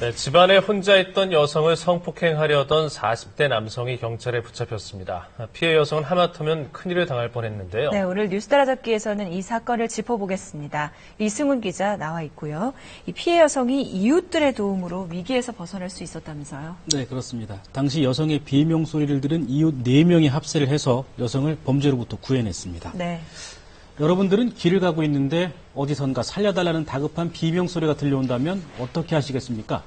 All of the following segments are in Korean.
네, 집안에 혼자 있던 여성을 성폭행하려던 40대 남성이 경찰에 붙잡혔습니다. 피해 여성은 하마터면 큰일을 당할 뻔했는데요. 네, 오늘 뉴스 따라잡기에서는 이 사건을 짚어보겠습니다. 이승훈 기자 나와 있고요. 이 피해 여성이 이웃들의 도움으로 위기에서 벗어날 수 있었다면서요? 네, 그렇습니다. 당시 여성의 비명 소리를 들은 이웃 4명이 합세를 해서 여성을 범죄로부터 구해냈습니다. 네. 여러분들은 길을 가고 있는데 어디선가 살려달라는 다급한 비명 소리가 들려온다면 어떻게 하시겠습니까?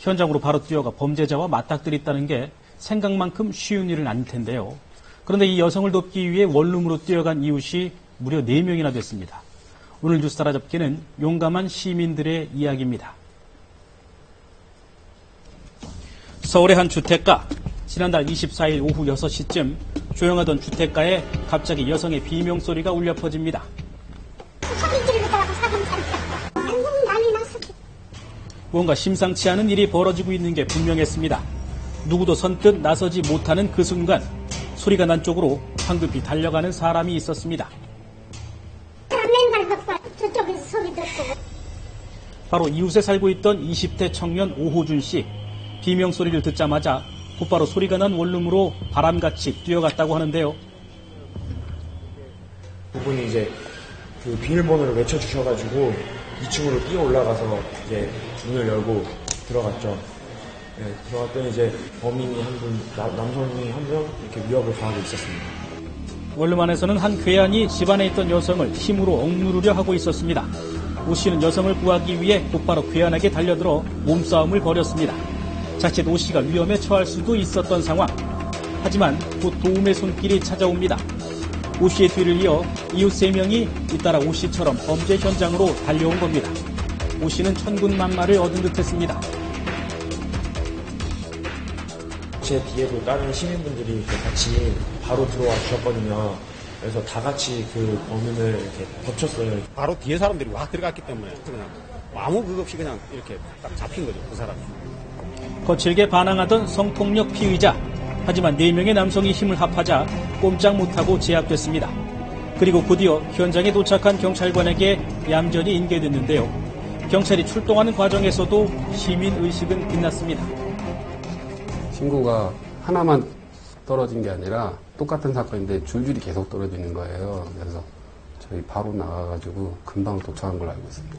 현장으로 바로 뛰어가 범죄자와 맞닥뜨렸다는 게 생각만큼 쉬운 일은 아닐 텐데요. 그런데 이 여성을 돕기 위해 원룸으로 뛰어간 이웃이 무려 4명이나 됐습니다. 오늘 뉴스 따라잡기는 용감한 시민들의 이야기입니다. 서울의 한 주택가. 지난달 24일 오후 6시쯤 조용하던 주택가에 갑자기 여성의 비명 소리가 울려 퍼집니다. 뭔가 심상치 않은 일이 벌어지고 있는 게 분명했습니다. 누구도 선뜻 나서지 못하는 그 순간 소리가 난 쪽으로 황급히 달려가는 사람이 있었습니다. 바로 이웃에 살고 있던 20대 청년 오호준 씨. 비명 소리를 듣자마자 곧바로 소리가 난 원룸으로 바람같이 뛰어갔다고 하는데요. 그분이 이제 그 비밀번호를 외쳐주셔가지고 2층으로 뛰어 올라가서 이제 문을 열고 들어갔죠. 네, 들어갔더니 이제 범인이 한 분, 남성이 한 명 이렇게 위협을 가하고 있었습니다. 원룸 안에서는 한 괴한이 집안에 있던 여성을 힘으로 억누르려 하고 있었습니다. 오 씨는 여성을 구하기 위해 곧바로 괴한에게 달려들어 몸싸움을 벌였습니다. 자칫 오 씨가 위험에 처할 수도 있었던 상황. 하지만 곧 도움의 손길이 찾아옵니다. 오 씨의 뒤를 이어 이웃 3명이 잇따라 오 씨처럼 범죄 현장으로 달려온 겁니다. 오 씨는 천군만마를 얻은 듯했습니다. 제 뒤에도 다른 시민분들이 이렇게 같이 바로 들어와 주셨거든요. 그래서 다 같이 그 범인을 이렇게 덮쳤어요. 바로 뒤에 사람들이 와 들어갔기 때문에 그냥 아무 그것 없이 그냥 이렇게 딱 잡힌 거죠, 그 사람이. 거칠게 반항하던 성폭력 피의자. 하지만 4명의 남성이 힘을 합하자 꼼짝 못하고 제압됐습니다. 그리고 곧이어 현장에 도착한 경찰관에게 얌전히 인계됐는데요. 경찰이 출동하는 과정에서도 시민의식은 빛났습니다. 신고가 하나만 떨어진 게 아니라 똑같은 사건인데 줄줄이 계속 떨어지는 거예요. 그래서 저희 바로 나가가지고 금방 도착한 걸로 알고 있습니다.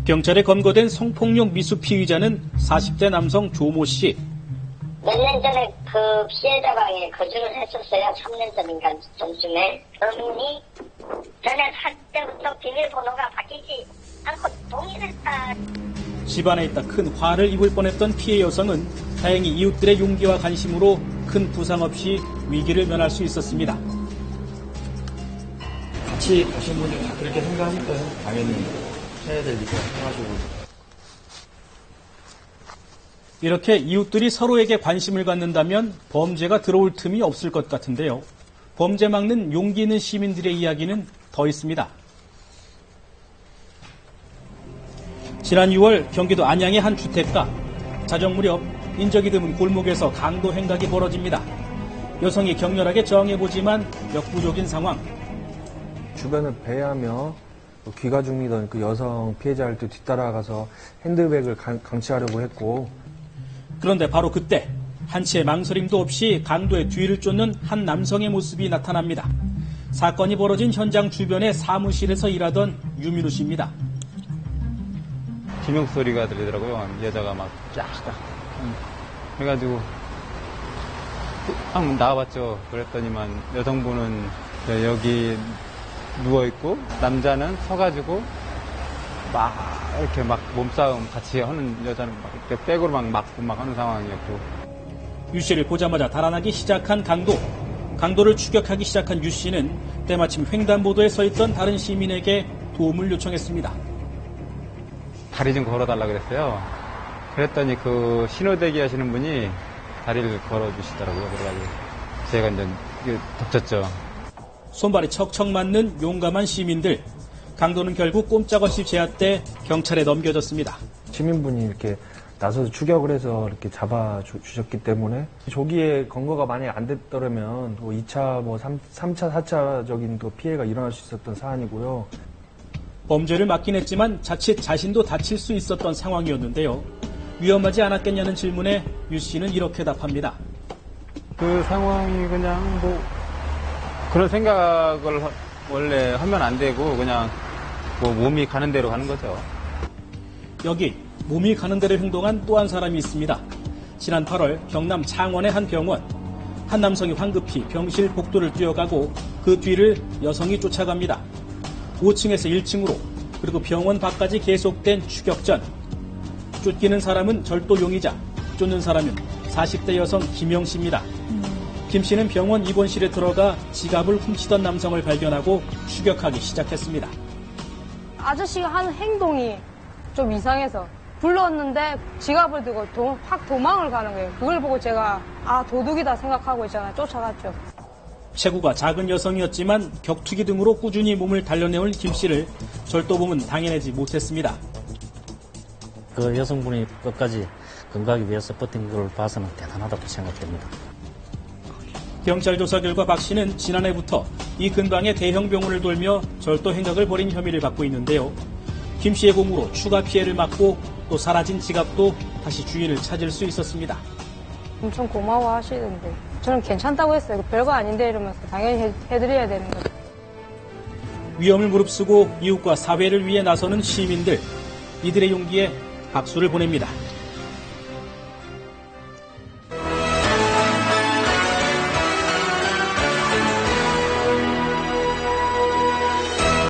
경찰에 검거된 성폭력 미수 피의자는 40대 남성 조모 씨. 몇 년 전에 그 피해자 방에 거주를 했었어요. 3년 전인가 좀쯤에. 그분이 전에 살 때부터 비밀번호가 바뀌지 않고 동일했다. 집안에 있다 큰 화를 입을 뻔했던 피해 여성은 다행히 이웃들의 용기와 관심으로 큰 부상 없이 위기를 면할 수 있었습니다. 같이 가신 분들이 다 그렇게 생각하니까 당연히 해야 될 일이라 해가지고. 이렇게 이웃들이 서로에게 관심을 갖는다면 범죄가 들어올 틈이 없을 것 같은데요. 범죄 막는 용기 있는 시민들의 이야기는 더 있습니다. 지난 6월 경기도 안양의 한 주택가. 자정 무렵 인적이 드문 골목에서 강도 행각이 벌어집니다. 여성이 격렬하게 저항해보지만 역부족인 상황. 주변을 배회하며 귀가 중이던 그 여성 피해자를 또 뒤따라가서 핸드백을 강취하려고 했고. 그런데 바로 그때 한치의 망설임도 없이 강도의 뒤를 쫓는 한 남성의 모습이 나타납니다. 사건이 벌어진 현장 주변의 사무실에서 일하던 유민우 씨입니다. 비명 소리가 들리더라고요. 여자가 막 쫙쫙 해가지고 한번 나와봤죠. 그랬더니만 여성분은 여기 누워있고 남자는 서가지고 막 이렇게 막 몸싸움 같이 하는 여자는 막 이렇게 백으로 막 맞고 막 하는 상황이었고. 유 씨를 보자마자 달아나기 시작한 강도. 강도를 추격하기 시작한 유 씨는 때마침 횡단보도에 서 있던 다른 시민에게 도움을 요청했습니다. 다리 좀 걸어달라 그랬어요. 그랬더니 그 신호대기 하시는 분이 다리를 걸어주시더라고요. 그래가지고 제가 이제 덮쳤죠. 손발이 척척 맞는 용감한 시민들. 강도는 결국 꼼짝없이 제압돼 경찰에 넘겨졌습니다. 시민분이 이렇게 나서서 추격을 해서 이렇게 잡아주셨기 때문에 조기에 검거가 만약에 안 됐더라면 또 2차, 3차, 4차적인 또 피해가 일어날 수 있었던 사안이고요. 범죄를 막긴 했지만 자칫 자신도 다칠 수 있었던 상황이었는데요. 위험하지 않았겠냐는 질문에 유 씨는 이렇게 답합니다. 그 상황이 그냥 뭐 그런 생각을 원래 하면 안 되고 그냥 뭐 몸이 가는 대로 가는 거죠. 여기 몸이 가는 대로 행동한 또 한 사람이 있습니다. 지난 8월 경남 창원의 한 병원. 한 남성이 황급히 병실 복도를 뛰어가고 그 뒤를 여성이 쫓아갑니다. 5층에서 1층으로 그리고 병원 밖까지 계속된 추격전. 쫓기는 사람은 절도용의자, 쫓는 사람은 40대 여성 김영 씨입니다. 김 씨는 병원 입원실에 들어가 지갑을 훔치던 남성을 발견하고 추격하기 시작했습니다. 아저씨가 하는 행동이 좀 이상해서 불렀는데 지갑을 들고 확 도망을 가는 거예요. 그걸 보고 제가 도둑이다 생각하고 있잖아요. 쫓아갔죠. 체구가 작은 여성이었지만 격투기 등으로 꾸준히 몸을 단련해온 김 씨를 절도범은 당해내지 못했습니다. 그 여성분이 끝까지 건강하기 위해서 버틴 걸 봐서는 대단하다고 생각됩니다. 경찰 조사 결과 박 씨는 지난해부터 이 근방의 대형 병원을 돌며 절도 행각을 벌인 혐의를 받고 있는데요. 김 씨의 공으로 추가 피해를 막고 또 사라진 지갑도 다시 주인을 찾을 수 있었습니다. 엄청 고마워하시던데 저는 괜찮다고 했어요. 별거 아닌데 이러면서 당연히 해드려야 되는 거죠. 위험을 무릅쓰고 이웃과 사회를 위해 나서는 시민들. 이들의 용기에 박수를 보냅니다.